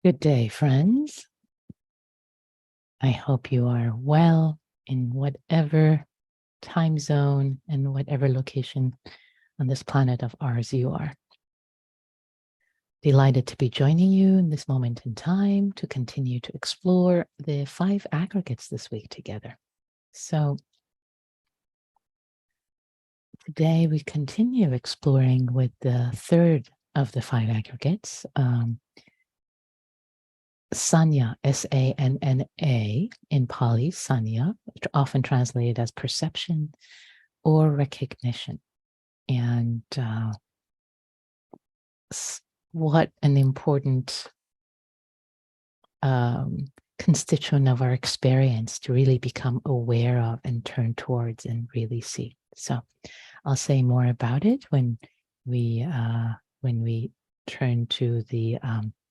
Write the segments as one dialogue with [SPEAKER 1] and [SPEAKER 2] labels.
[SPEAKER 1] Good day, friends. I hope you are well in whatever time zone and whatever location on this planet of ours you are. Delighted to be joining you in this moment in time to continue to explore the 5 aggregates this week together. So today we continue exploring with the third of the 5 aggregates, Sanna, Sanna in Pali, Sanna, often translated as perception or recognition. And what an important constituent of our experience to really become aware of and turn towards and really see. So I'll say more about it when we turn to the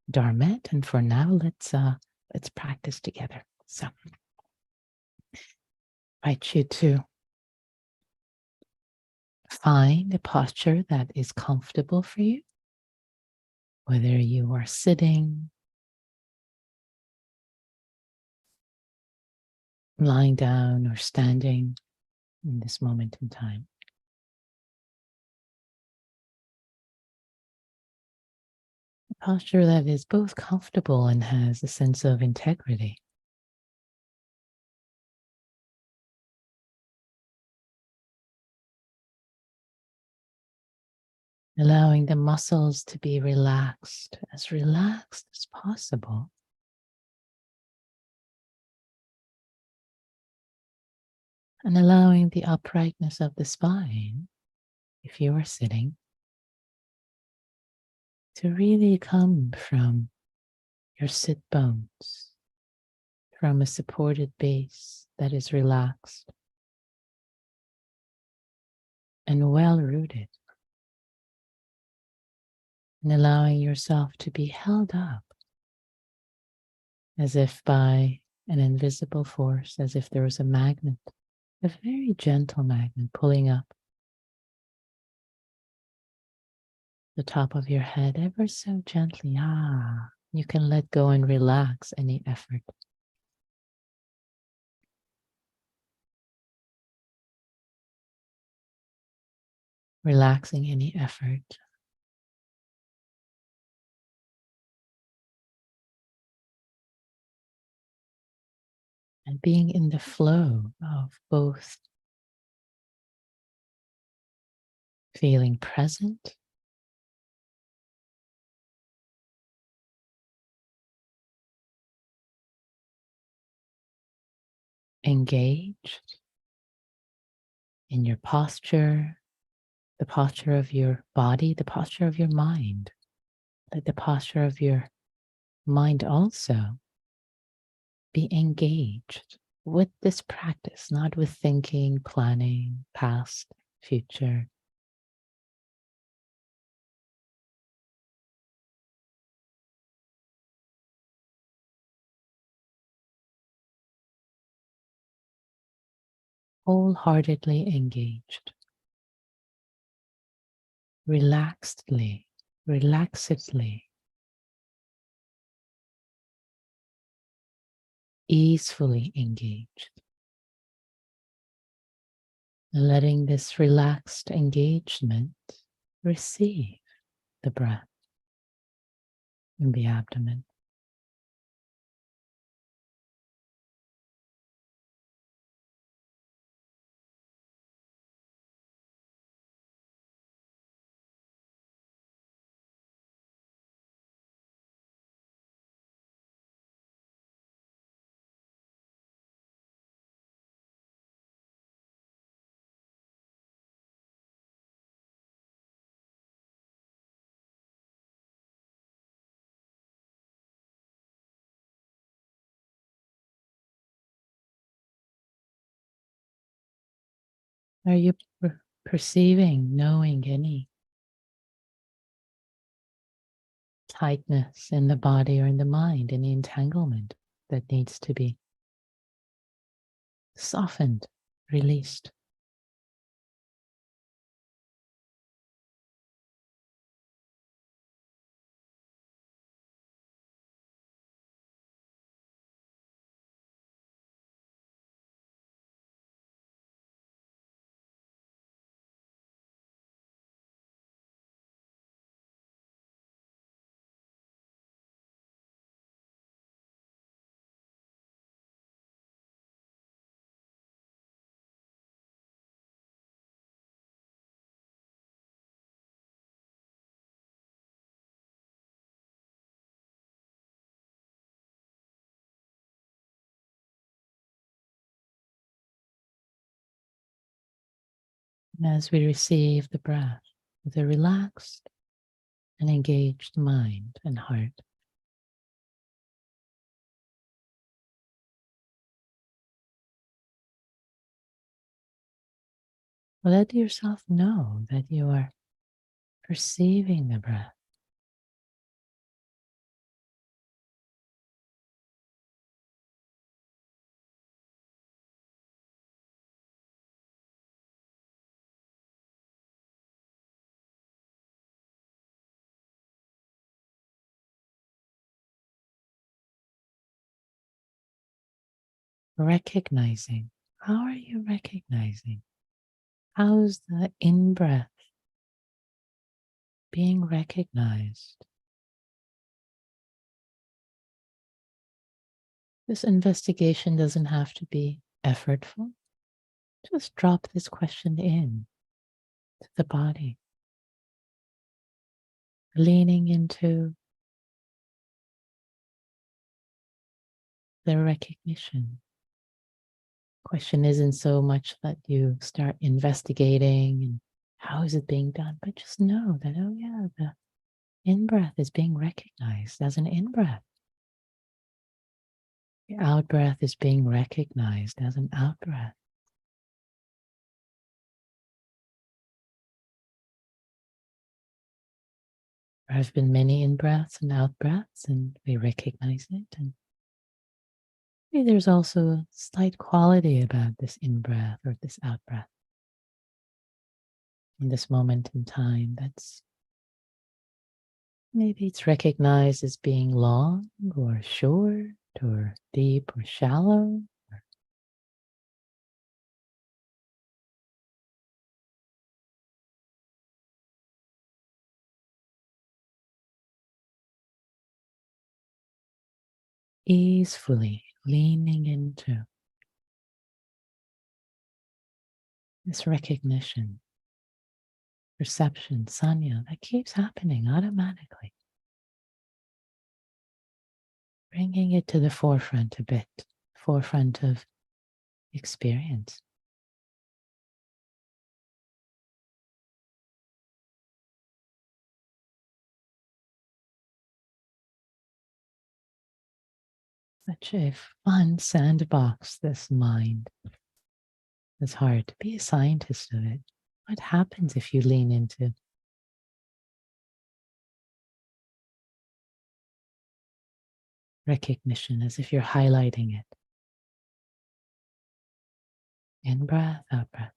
[SPEAKER 1] Dharmette. And for now, let's practice together. So I invite you to find a posture that is comfortable for you, whether you are sitting, lying down, or standing in this moment in time. A posture that is both comfortable and has a sense of integrity. Allowing the muscles to be relaxed as possible. And allowing the uprightness of the spine, if you are sitting, to really come from your sit bones, from a supported base that is relaxed and well rooted, and allowing yourself to be held up as if by an invisible force, as if there was a magnet, a very gentle magnet pulling up the top of your head ever so gently. You can let go and relax any effort. Relaxing any effort. And being in the flow of both feeling present engaged in your posture, the posture of your body, the posture of your mind. Let the posture of your mind also be engaged with this practice, not with thinking, planning, past, future. Wholeheartedly engaged, relaxedly, relaxedly, easefully engaged. Letting this relaxed engagement receive the breath in the abdomen. Are you perceiving, knowing any tightness in the body or in the mind, any entanglement that needs to be softened, released? And as we receive the breath with a relaxed and engaged mind and heart, let yourself know that you are perceiving the breath. Recognizing. How are you recognizing? How's the in breath being recognized? This investigation doesn't have to be effortful. Just drop this question in to the body, leaning into the recognition. Question isn't so much that you start investigating and how is it being done, but just know that, oh yeah, the in breath is being recognized as an in breath. The out breath is being recognized as an out breath. There have been many in breaths and out breaths, and we recognize it. And maybe there's also a slight quality about this in breath or this out breath in this moment in time that's maybe it's recognized as being long or short or deep or shallow. Easefully leaning into this recognition, perception, sanya that keeps happening automatically, bringing it to the forefront a bit, forefront of experience. Such a fun sandbox, this mind, this heart. Be a scientist of it. What happens if you lean into recognition as if you're highlighting it? In breath, out breath.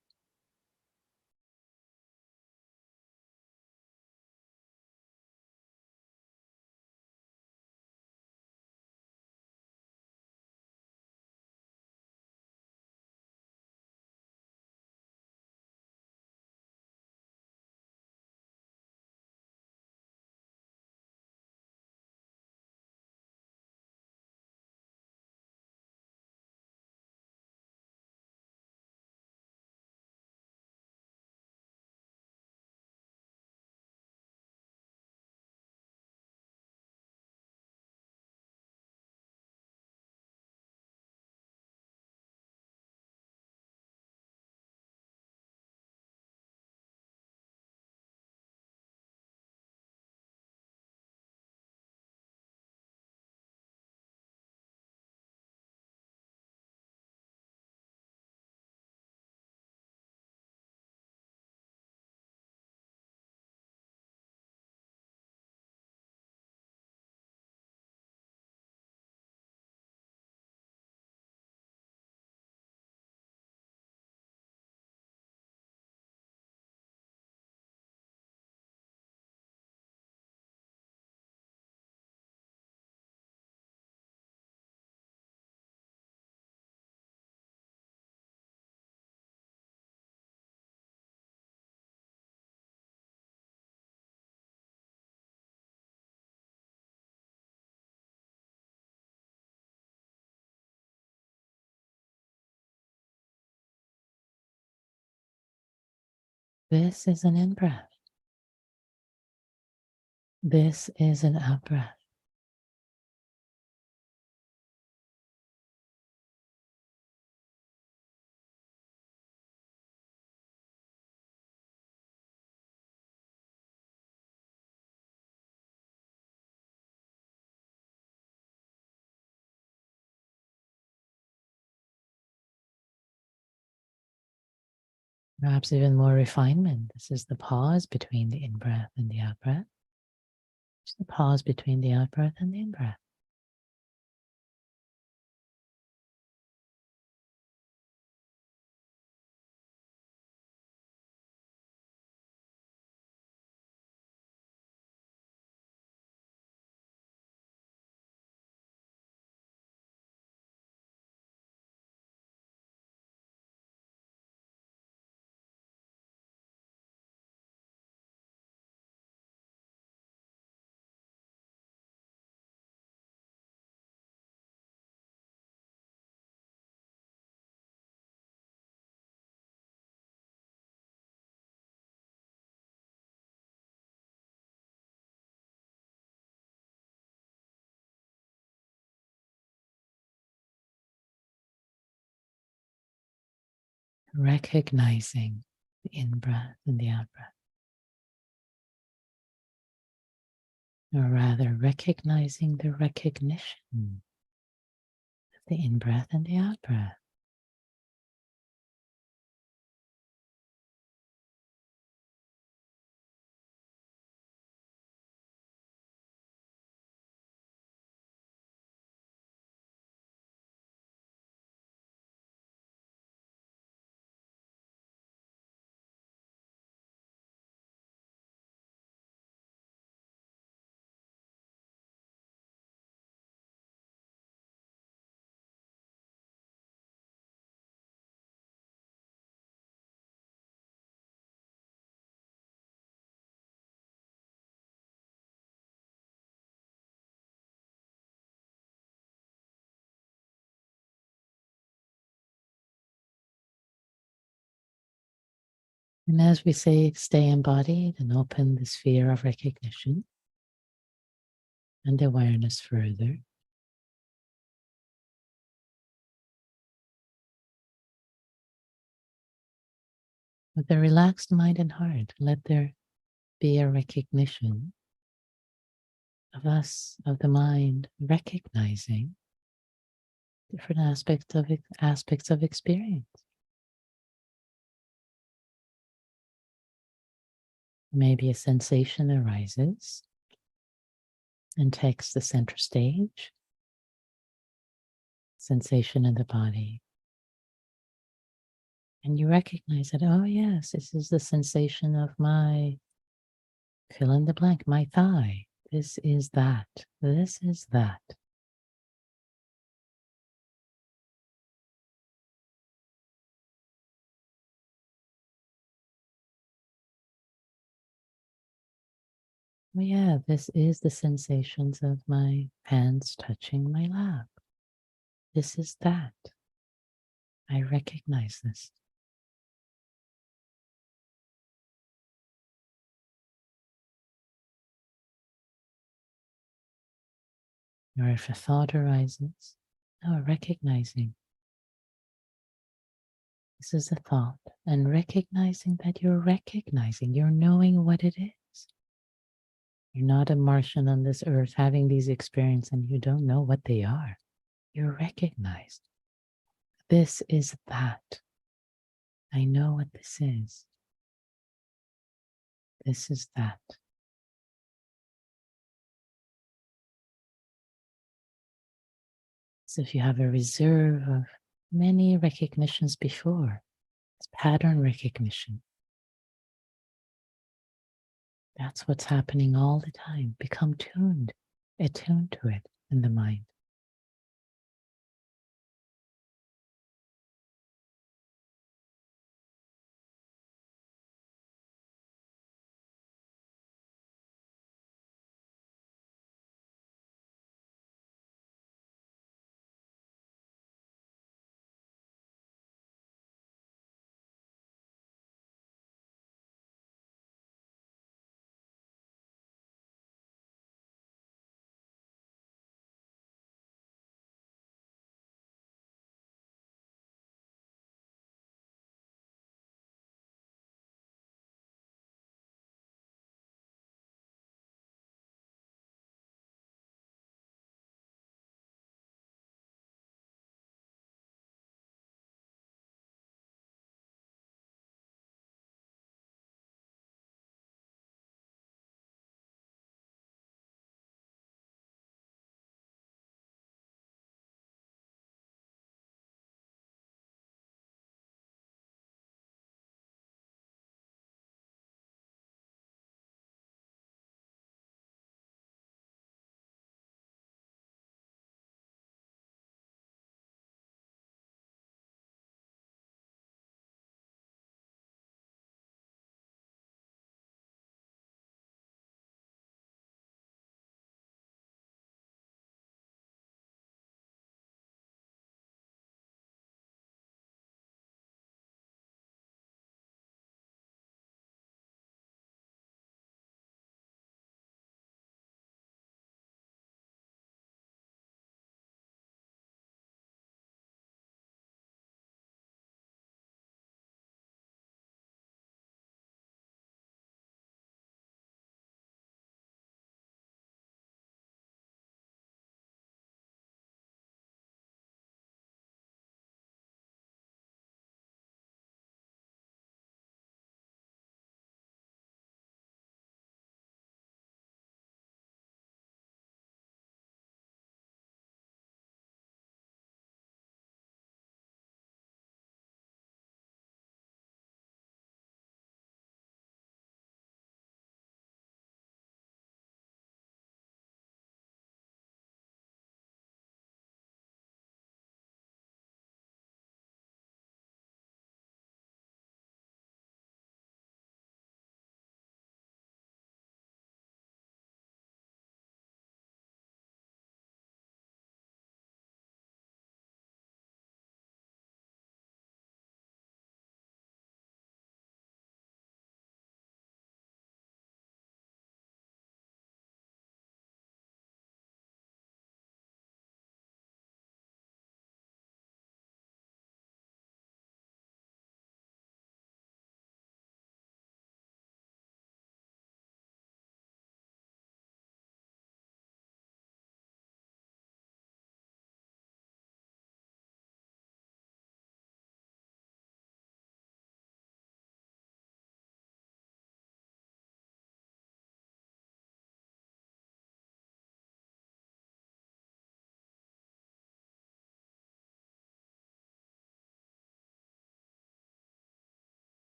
[SPEAKER 1] This is an in breath. This is an out breath. Perhaps even more refinement. This is the pause between the in-breath and the out-breath. It's the pause between the out-breath and the in-breath. Recognizing the in-breath and the out-breath. Or rather, recognizing the recognition of the in-breath and the out-breath. And as we say, stay embodied and open the sphere of recognition and awareness further. With a relaxed mind and heart, let there be a recognition of us, of the mind, recognizing different aspects of experience. Maybe a sensation arises and takes the center stage, sensation in the body. And you recognize that, oh yes, this is the sensation of my fill in the blank, my thigh. This is that. This is that. Oh yeah, this is the sensations of my hands touching my lap. This is that. I recognize this. Or if a thought arises, now recognizing this is a thought and recognizing that you're recognizing, you're knowing what it is. You're not a Martian on this earth having these experiences and you don't know what they are. You recognize this is that. I know what this is. This is that. So if you have a reserve of many recognitions before, it's pattern recognition. That's what's happening all the time. Become attuned to it in the mind.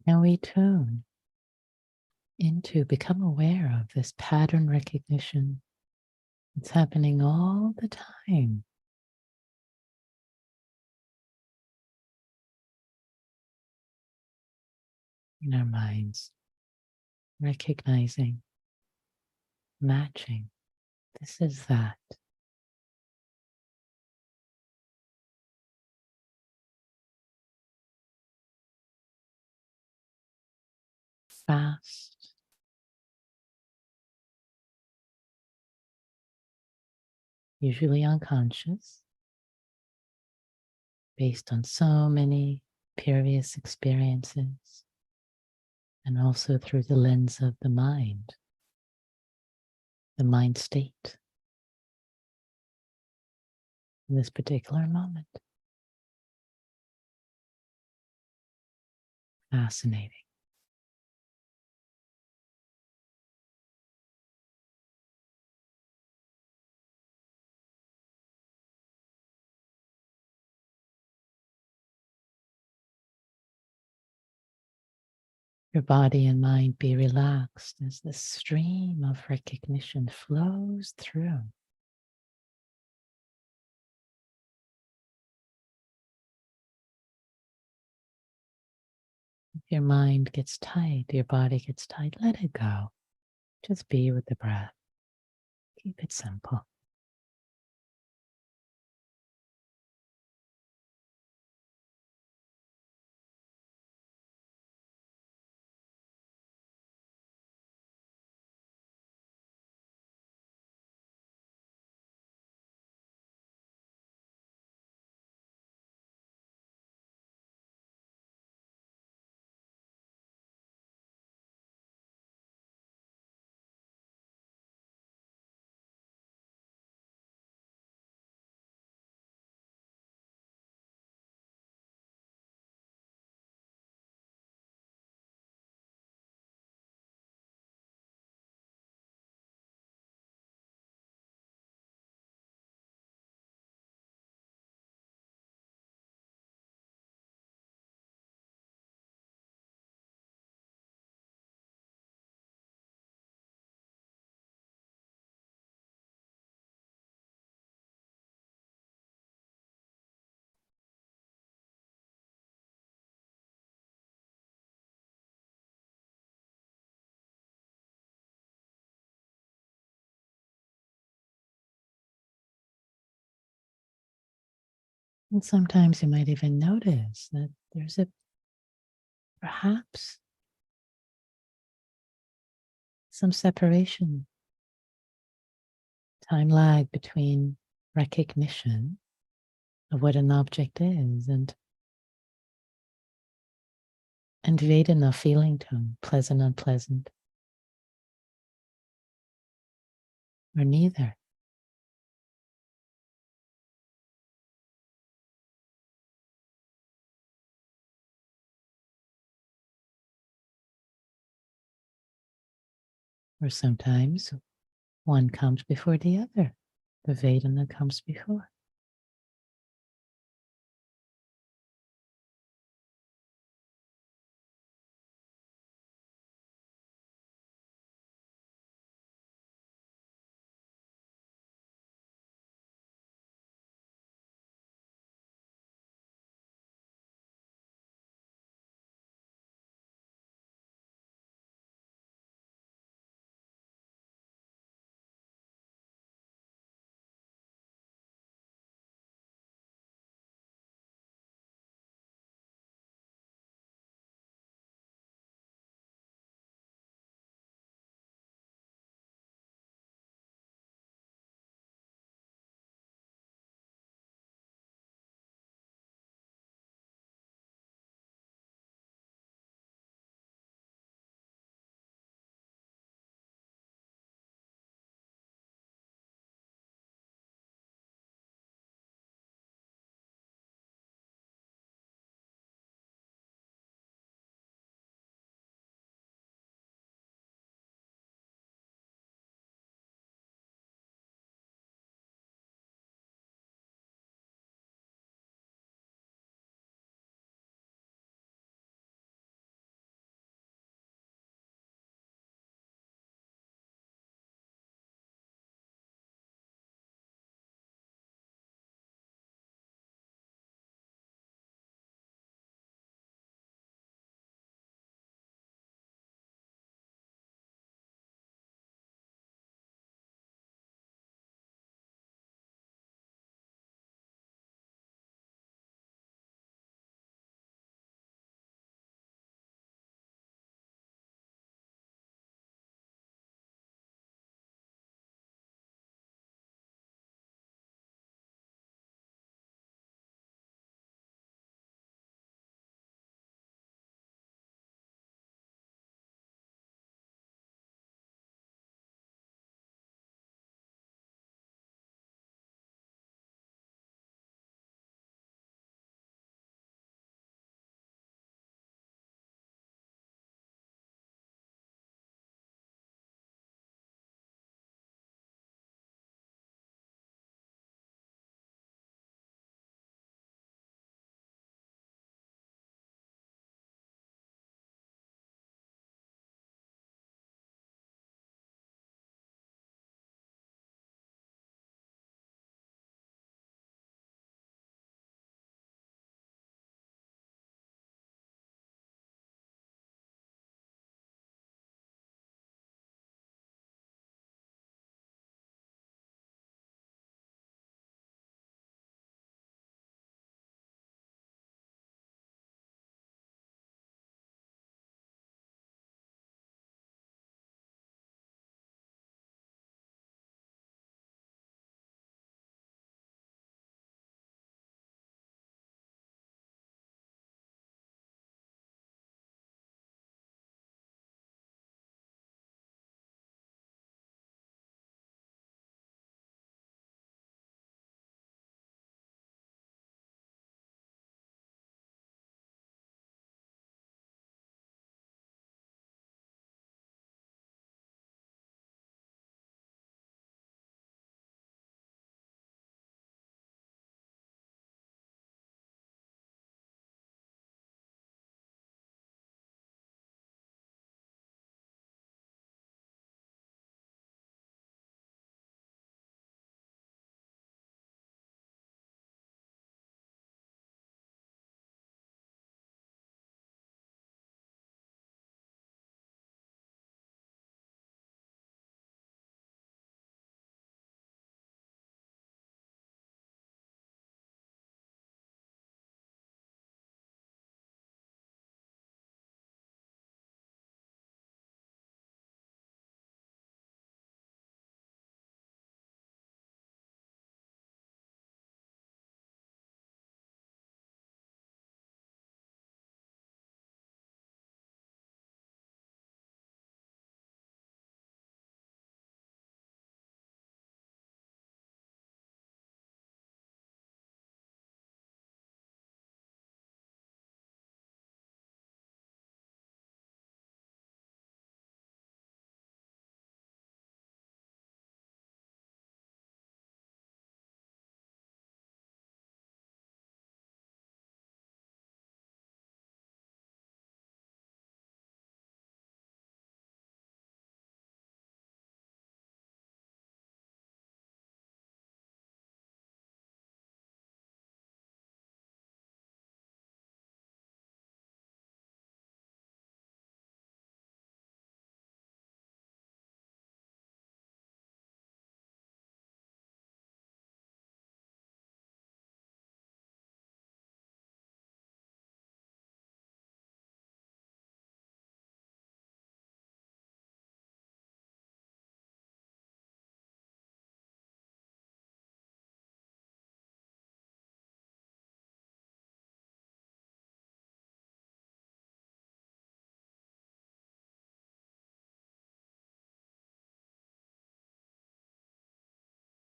[SPEAKER 1] And we tune into, become aware of this pattern recognition. It's happening all the time in our minds, recognizing, matching. This is that. Fast, usually unconscious, based on so many previous experiences, and also through the lens of the mind state in this particular moment. Fascinating. Your body and mind be relaxed as the stream of recognition flows through. If your mind gets tight, your body gets tight, let it go. Just be with the breath. Keep it simple. And sometimes you might even notice that there's perhaps some separation, time lag between recognition of what an object is and Vedana feeling tone, pleasant, unpleasant, or neither. Or sometimes one comes before the other. The Vedana comes before.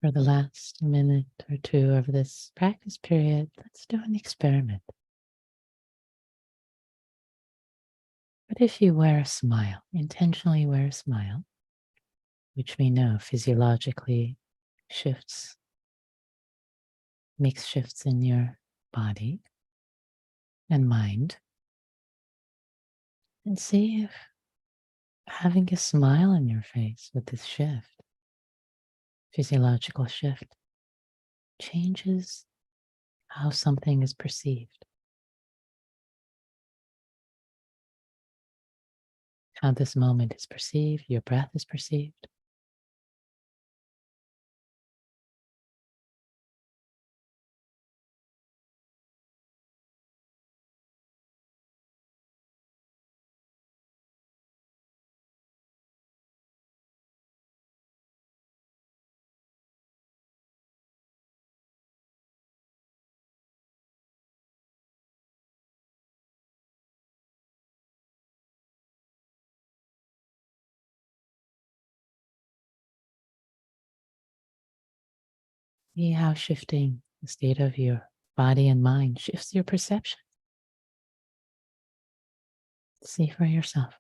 [SPEAKER 1] For the last minute or two of this practice period, let's do an experiment. But if you wear a smile, intentionally wear a smile, which we know physiologically shifts, makes shifts in your body and mind, and see if having a smile on your face with this shift, physiological shift, changes how something is perceived, how this moment is perceived, your breath is perceived. See how shifting the state of your body and mind shifts your perception. See for yourself.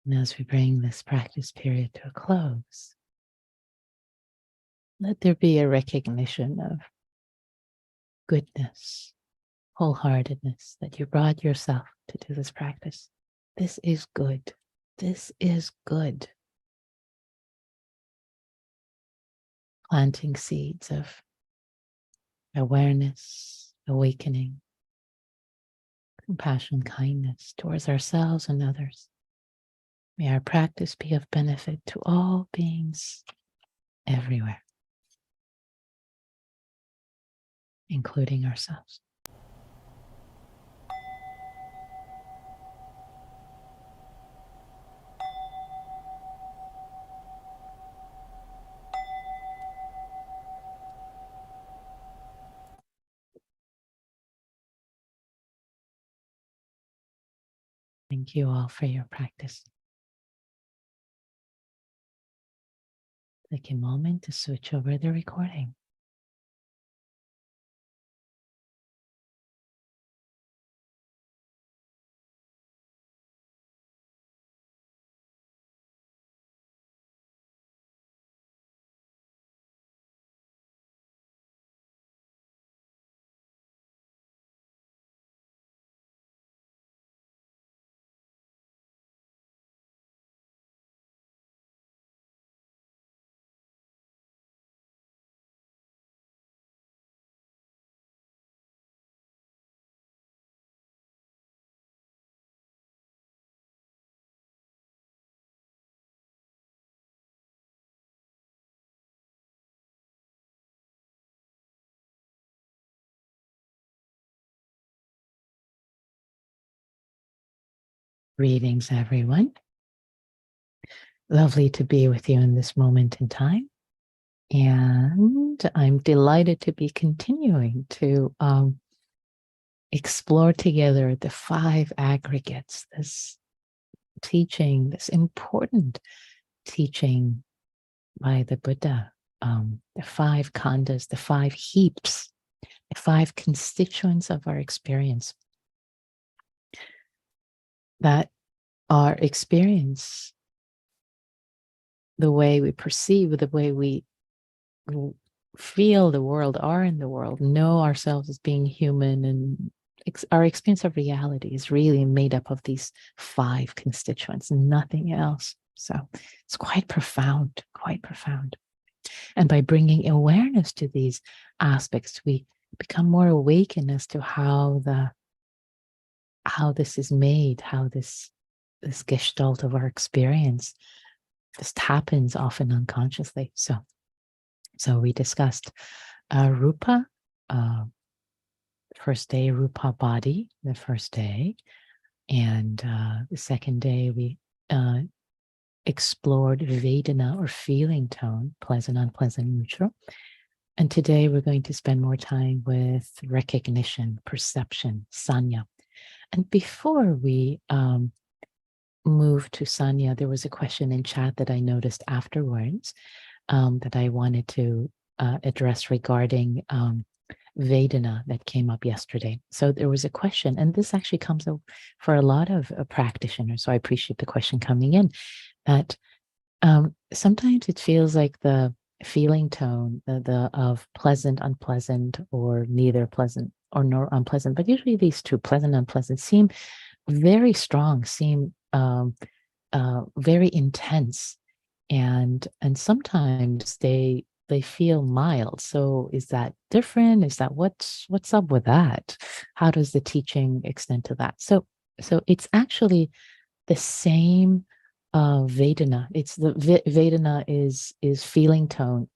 [SPEAKER 1] And as we bring this practice period to a close, let there be a recognition of goodness, wholeheartedness, that you brought yourself to do this practice. This is good. This is good. Planting seeds of awareness, awakening, compassion, kindness towards ourselves and others. May our practice be of benefit to all beings everywhere, including ourselves. Thank you all for your practice. Take a moment to switch over the recording. Greetings, everyone. Lovely to be with you in this moment in time. And I'm delighted to be continuing to explore together the 5 aggregates, this teaching, this important teaching by the Buddha, the 5 khandhas, the 5 heaps, the 5 constituents of our experience that our experience, the way we perceive, the way we feel the world, are in the world, know ourselves as being human, and our experience of reality is really made up of these 5 constituents, nothing else. So it's quite profound, quite profound. And by bringing awareness to these aspects, we become more awakened as to how this is made, how this gestalt of our experience just happens often unconsciously. So we discussed rupa, first day, rupa body, the first day. And the second day, we explored Vedana or feeling tone, pleasant, unpleasant, neutral. And today we're going to spend more time with recognition, perception, sanya. And before we move to sanya, there was a question in chat that I noticed afterwards that I wanted to address regarding Vedana that came up yesterday. So there was a question, and this actually comes up for a lot of practitioners. So I appreciate the question coming in, that sometimes it feels like the feeling tone, the of pleasant, unpleasant, or neither pleasant or nor unpleasant, but usually these two, pleasant, unpleasant, seem very strong, seem very intense, and sometimes they feel mild. So is that different? Is that what's up with that? How does the teaching extend to that? So it's actually the same Vedana. It's the Vedana is feeling tone.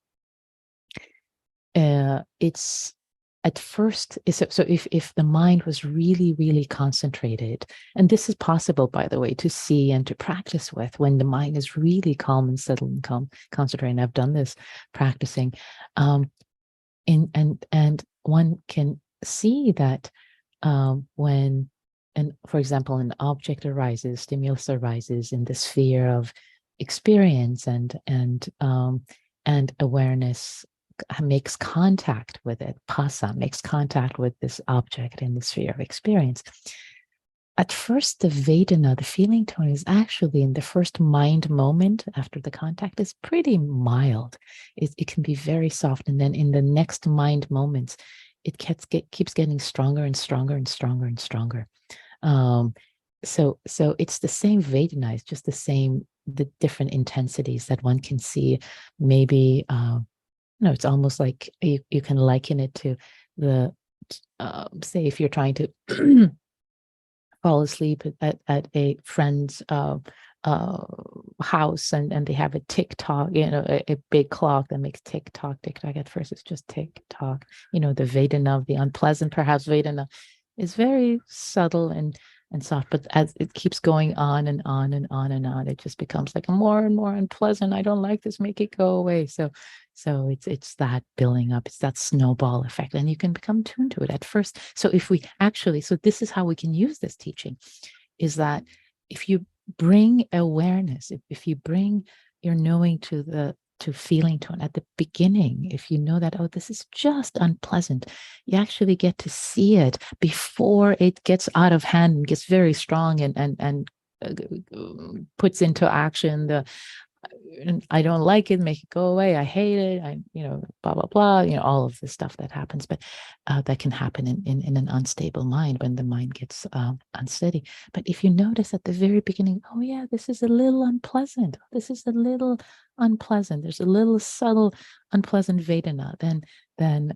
[SPEAKER 1] It's at first, so if the mind was really concentrated, and this is possible, by the way, to see and to practice with, when the mind is really calm and settled and calm, concentrated. I've done this practicing, and one can see that when, and for example, an object arises, stimulus arises in the sphere of experience, and awareness makes contact with it. Phassa makes contact with this object in the sphere of experience. At first, the Vedana, the feeling tone, is actually in the first mind moment after the contact is pretty mild. It can be very soft, and then in the next mind moments, it keeps getting stronger and stronger and stronger and stronger. So it's the same Vedana, it's just the different intensities that one can see. Maybe it's almost like you can liken it to the say if you're trying to fall asleep at a friend's house, and they have a tick-tock, a big clock that makes tick-tock. At first it's just tick-tock. The Vedana of the unpleasant, perhaps Vedana, is very subtle and soft, but as it keeps going on and on and on and on, it just becomes like more and more unpleasant. I don't like this, make it go away. So it's that building up, it's that snowball effect, and you can become tuned to it at first. So if we actually, so this is how we can use this teaching, is that if you bring awareness, if you bring your knowing to feeling tone at the beginning, if you know that, oh, this is just unpleasant, you actually get to see it before it gets out of hand and gets very strong and puts into action I don't like it, make it go away, I hate it, blah, blah, blah, all of the stuff that happens, but that can happen in an unstable mind when the mind gets unsteady. But if you notice at the very beginning, oh yeah, this is a little unpleasant, there's a little subtle unpleasant Vedana, then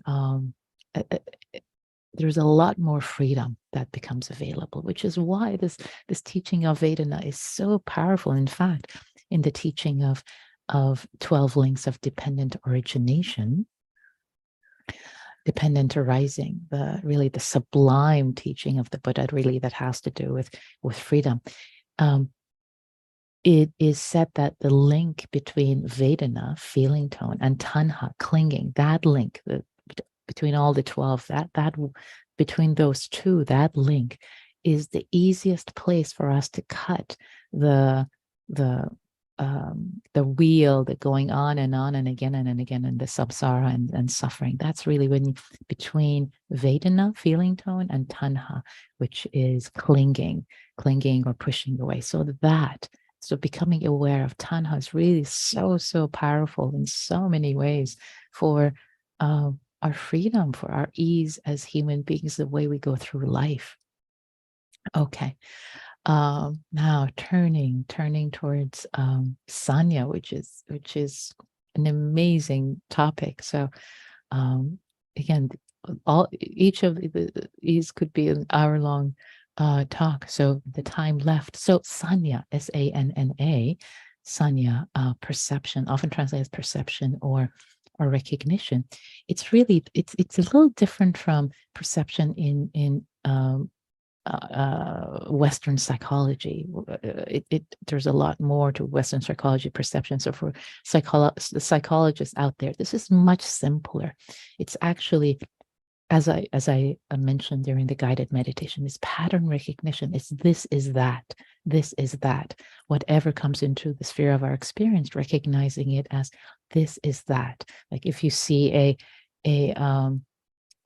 [SPEAKER 1] there's a lot more freedom that becomes available, which is why this teaching of Vedana is so powerful. In fact, in the teaching of 12 links of dependent origination, dependent arising, the sublime teaching of the Buddha, really, that has to do with freedom. It is said that the link between Vedana, feeling tone, and Tanha, clinging, that link, between all the 12, that between those two, that link is the easiest place for us to cut the wheel that going on and again and again, and the samsara and suffering. That's really when between Vedana, feeling tone, and Tanha, which is clinging or pushing away. So becoming aware of Tanha is really so powerful in so many ways for our freedom, for our ease as human beings, the way we go through life. Okay. Now turning towards sanya, which is an amazing topic. So again, each of these could be an hour-long talk. So the time left. So sanya, Sanna, sanya, perception, often translated as perception or recognition. It's really it's a little different from perception in Western psychology. There's a lot more to Western psychology perception. So for the psychologists out there, this is much simpler. It's actually, as I mentioned during the guided meditation, is pattern recognition. It's this is that, this is that. Whatever comes into the sphere of our experience, recognizing it as this is that. Like if you see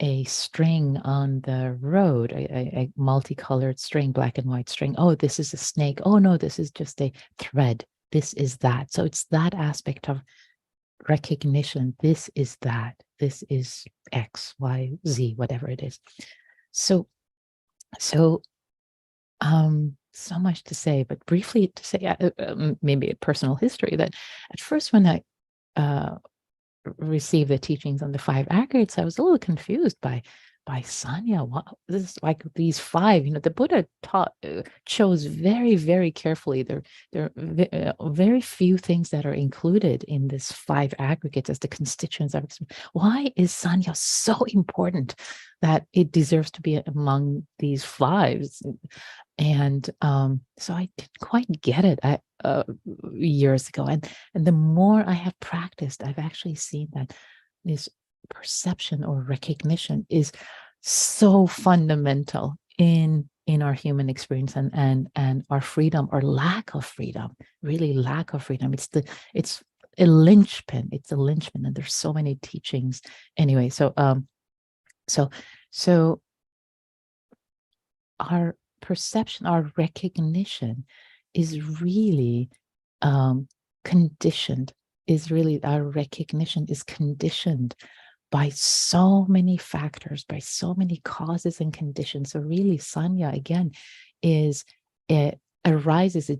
[SPEAKER 1] a string on the road, a multicolored string, black and white string. Oh, this is a snake. Oh no, this is just a thread. This is that. So it's that aspect of recognition. This is that. This is X, Y, Z, whatever it is. So so much to say, but briefly to say, maybe a personal history, that at first when I received the teachings on the 5 aggregates, I was a little confused by Sanna. What, this is like these 5, the Buddha chose very, very carefully. There are very few things that are included in this 5 aggregates as the constituents of experience. Why is Sanna so important that it deserves to be among these 5s? And so I didn't quite get it years ago. And the more I have practiced, I've actually seen that this perception or recognition is so fundamental in our human experience and our freedom or lack of freedom, really lack of freedom. It's a linchpin. It's a linchpin, and there's so many teachings. Anyway, so our perception, our recognition is really conditioned, our recognition is conditioned by so many factors, by so many causes and conditions. So really, Sanna, again, it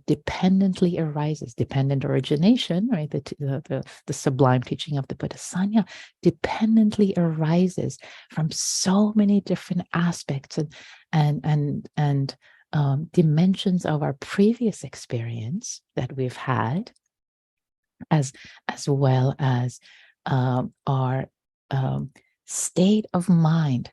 [SPEAKER 1] dependently arises, dependent origination, right? The sublime teaching of the Buddha. Sanna dependently arises from so many different aspects and dimensions of our previous experience that we've had, as well as our state of mind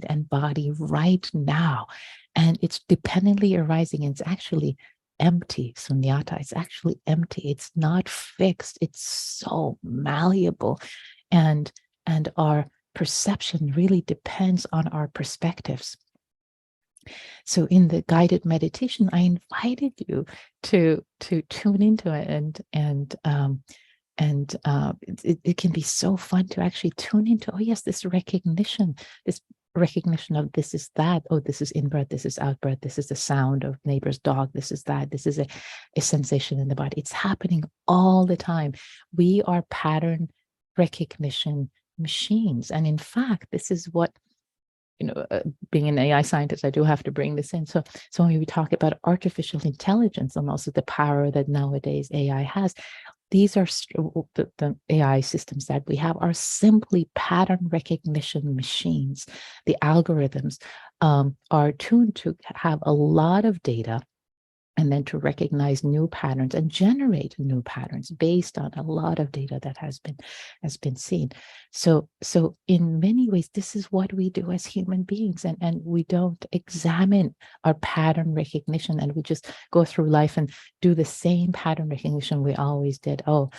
[SPEAKER 1] and body right now. And it's dependently arising, and it's actually empty, sunyata. It's actually empty. It's not fixed. It's so malleable. And our perception really depends on our perspectives. So in the guided meditation, I invited you to tune into it, and it can be so fun to actually tune into, oh yes, this recognition of this is that, oh, this is in-breath, this is out-breath, this is the sound of neighbor's dog, this is that, this is a sensation in the body. It's happening all the time. We are pattern recognition machines. And in fact, this is what, being an AI scientist, I do have to bring this in. So when we talk about artificial intelligence and also the power that nowadays AI has, these are the AI systems that we have are simply pattern recognition machines. The algorithms are tuned to have a lot of data, and then to recognize new patterns and generate new patterns based on a lot of data that has been seen. So in many ways, this is what we do as human beings, and we don't examine our pattern recognition, and we just go through life and do the same pattern recognition we always did. Oh,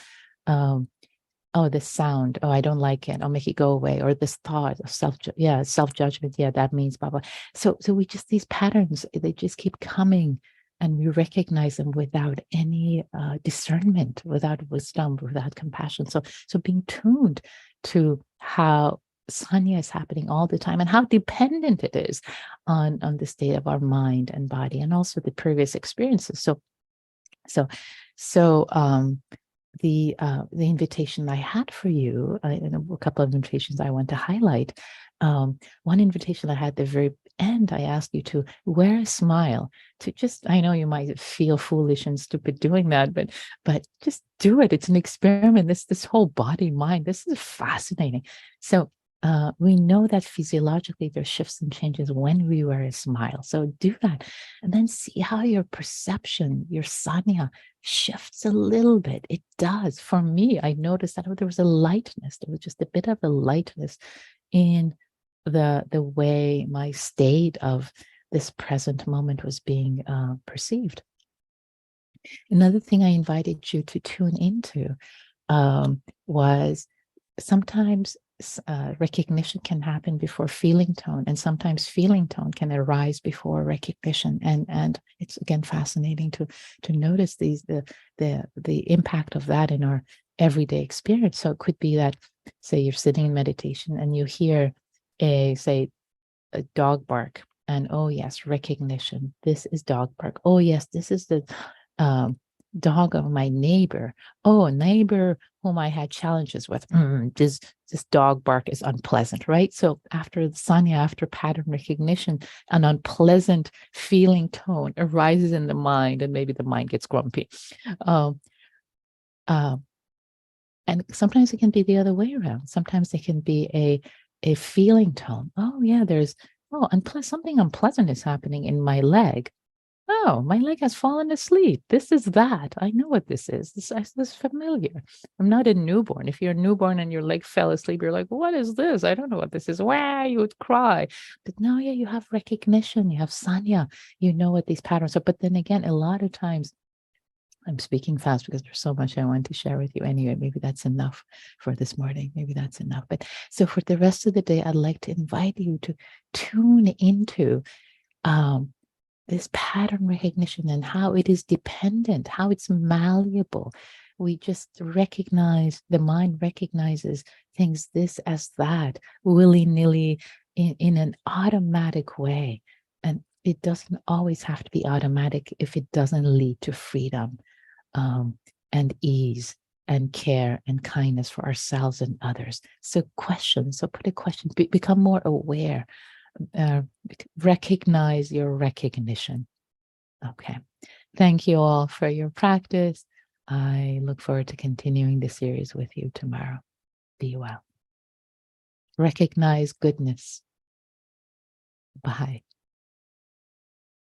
[SPEAKER 1] this sound, oh, I don't like it, I'll make it go away. Or this thought of self-judgment, that means blah blah. So we just, these patterns, they just keep coming, and we recognize them without any discernment, without wisdom, without compassion. So being tuned to how Sanna is happening all the time, and how dependent it is on the state of our mind and body, and also the previous experiences. The invitation I had for you, a couple of invitations I want to highlight. One invitation I had at the very end, I asked you to wear a smile, to just, I know you might feel foolish and stupid doing that, but just do it. It's an experiment. This whole body, mind, this is fascinating. So we know that physiologically there's shifts and changes when we wear a smile. So do that, and then see how your perception, your Sanna, shifts a little bit. It does. For me, I noticed that there was a lightness. There was just a bit of a lightness in the way my state of this present moment was being perceived. Another thing I invited you to tune into was sometimes recognition can happen before feeling tone, and sometimes feeling tone can arise before recognition. And it's again fascinating to notice the impact of that in our everyday experience. So it could be that, say, you're sitting in meditation and you hear a dog bark, and oh yes, recognition. This is dog bark. Oh yes, this is the dog of my neighbor. Oh, a neighbor whom I had challenges with. This dog bark is unpleasant, right? So after Sanya, after pattern recognition, an unpleasant feeling tone arises in the mind, and maybe the mind gets grumpy. Um, and sometimes it can be the other way around. Sometimes it can be a feeling tone. Oh yeah, there's something unpleasant is happening in my leg. Oh, my leg has fallen asleep. This is that. I know what this is. This is familiar. I'm not a newborn. If you're a newborn and your leg fell asleep, you're like, what is this? I don't know what this is. Wow, you would cry. But now, yeah, you have recognition. You have sanya. You know what these patterns are. But then again, a lot of times, I'm speaking fast because there's so much I want to share with you anyway. Maybe that's enough for this morning. Maybe that's enough. But so for the rest of the day, I'd like to invite you to tune into this pattern recognition and how it is dependent, how it's malleable. We just recognize, the mind recognizes things this as that, willy-nilly, in an automatic way. And it doesn't always have to be automatic if it doesn't lead to freedom and ease and care and kindness for ourselves and others. So put a question, become more aware. Recognize your recognition. Okay. Thank you all for your practice. I look forward to continuing the series with you tomorrow. Be well. Recognize goodness. Bye.